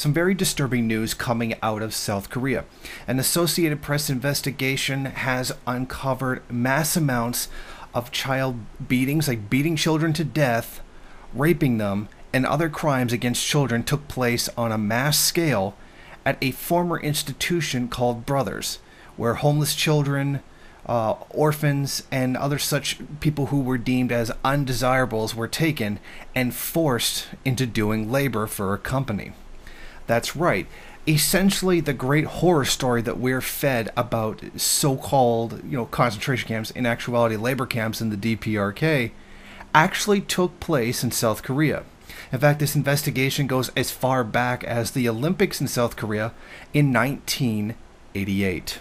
some very disturbing news coming out of South Korea. An Associated Press investigation has uncovered mass amounts of child beatings, like beating children to death, raping them, and other crimes against children took place on a mass scale at a former institution called Brothers, where homeless children, orphans, and other such people who were deemed as undesirables were taken and forced into doing labor for a company. That's right. Essentially, the great horror story that we're fed about so-called, concentration camps, in actuality labor camps in the DPRK, actually took place in South Korea. In fact, this investigation goes as far back as the Olympics in South Korea in 1988.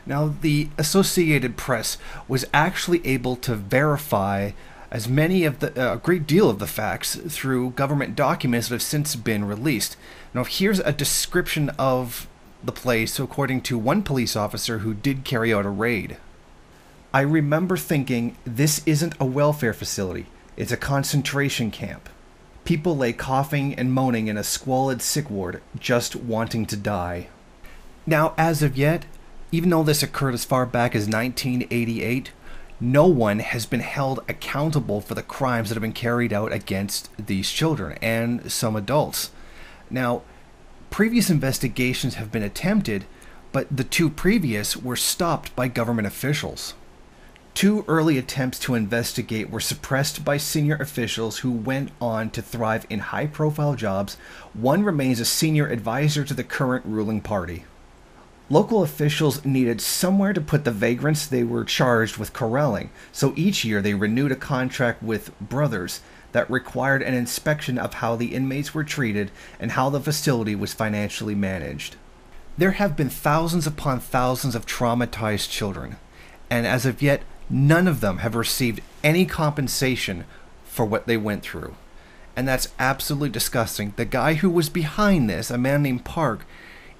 Now, the Associated Press was actually able to verify a great deal of the facts through government documents that have since been released. Now, here's a description of the place according to one police officer who did carry out a raid. "I remember thinking, this isn't a welfare facility, it's a concentration camp. People lay coughing and moaning in a squalid sick ward, just wanting to die." Now, as of yet, even though this occurred as far back as 1988, no one has been held accountable for the crimes that have been carried out against these children and some adults. Now, previous investigations have been attempted, but the two previous were stopped by government officials. Two early attempts to investigate were suppressed by senior officials who went on to thrive in high-profile jobs. One remains a senior advisor to the current ruling party. Local officials needed somewhere to put the vagrants they were charged with corralling, so each year they renewed a contract with Brothers that required an inspection of how the inmates were treated and how the facility was financially managed. There have been thousands upon thousands of traumatized children, and as of yet, none of them have received any compensation for what they went through. And that's absolutely disgusting. The guy who was behind this, a man named Park,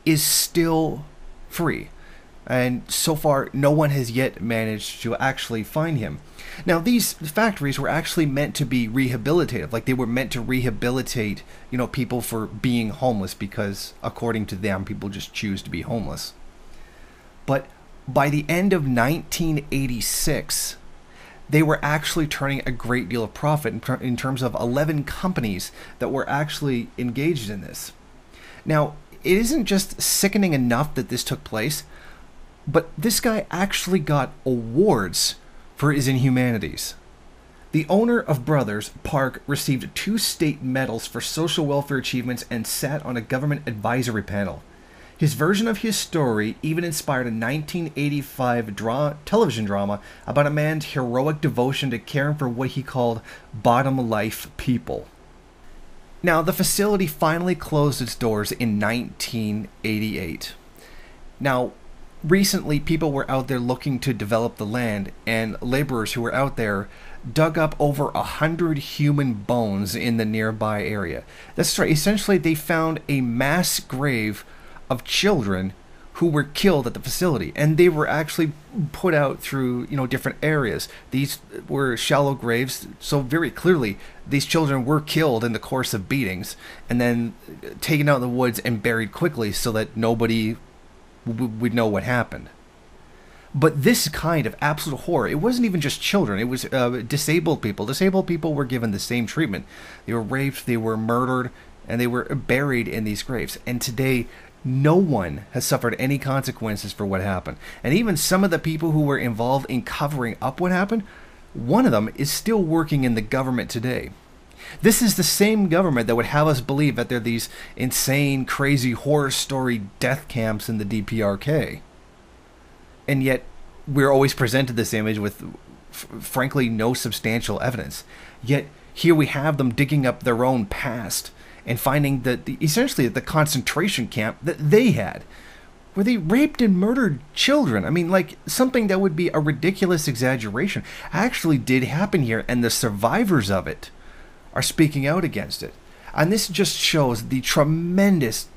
is still free. And so far, no one has yet managed to actually find him. Now, these factories were actually meant to be rehabilitative. Like, they were meant to rehabilitate, people for being homeless because, according to them, people just choose to be homeless. But by the end of 1986, they were actually turning a great deal of profit in terms of 11 companies that were actually engaged in this. Now, it isn't just sickening enough that this took place, but this guy actually got awards for his inhumanities. The owner of Brothers, Park, received 2 state medals for social welfare achievements and sat on a government advisory panel. His version of his story even inspired a 1985 television drama about a man's heroic devotion to caring for what he called bottom life people. Now, the facility finally closed its doors in 1988. Now, recently, people were out there looking to develop the land, and laborers who were out there dug up over 100 human bones in the nearby area. That's right. Essentially, they found a mass grave of children who were killed at the facility, and they were actually put out through different areas. These were shallow graves, so very clearly these children were killed in the course of beatings and then taken out in the woods and buried quickly so that nobody would know what happened. But this kind of absolute horror, it wasn't even just children, it was disabled people. Disabled people were given the same treatment. They were raped, they were murdered, and they were buried in these graves. And today, no one has suffered any consequences for what happened. And even some of the people who were involved in covering up what happened, one of them is still working in the government today. This is the same government that would have us believe that there are these insane, crazy, horror story death camps in the DPRK. And yet, we're always presented this image with, frankly, no substantial evidence. Yet, here we have them digging up their own past and finding that essentially the concentration camp that they had, where they raped and murdered children. I mean, like, something that would be a ridiculous exaggeration actually did happen here, and the survivors of it are speaking out against it. And this just shows the tremendous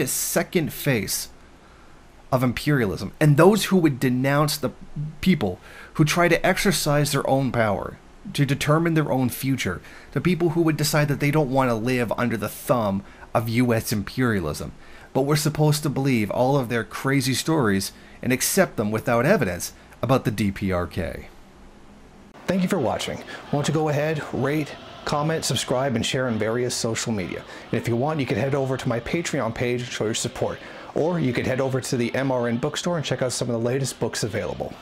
second face of imperialism, and those who would denounce the people who try to exercise their own power, to determine their own future, to people who would decide that they don't want to live under the thumb of U.S. imperialism. But we're supposed to believe all of their crazy stories and accept them without evidence about the DPRK. Thank you for watching. Won't you go ahead, rate, comment, subscribe, and share on various social media. And if you want, you can head over to my Patreon page and show your support. Or you could head over to the MRN bookstore and check out some of the latest books available.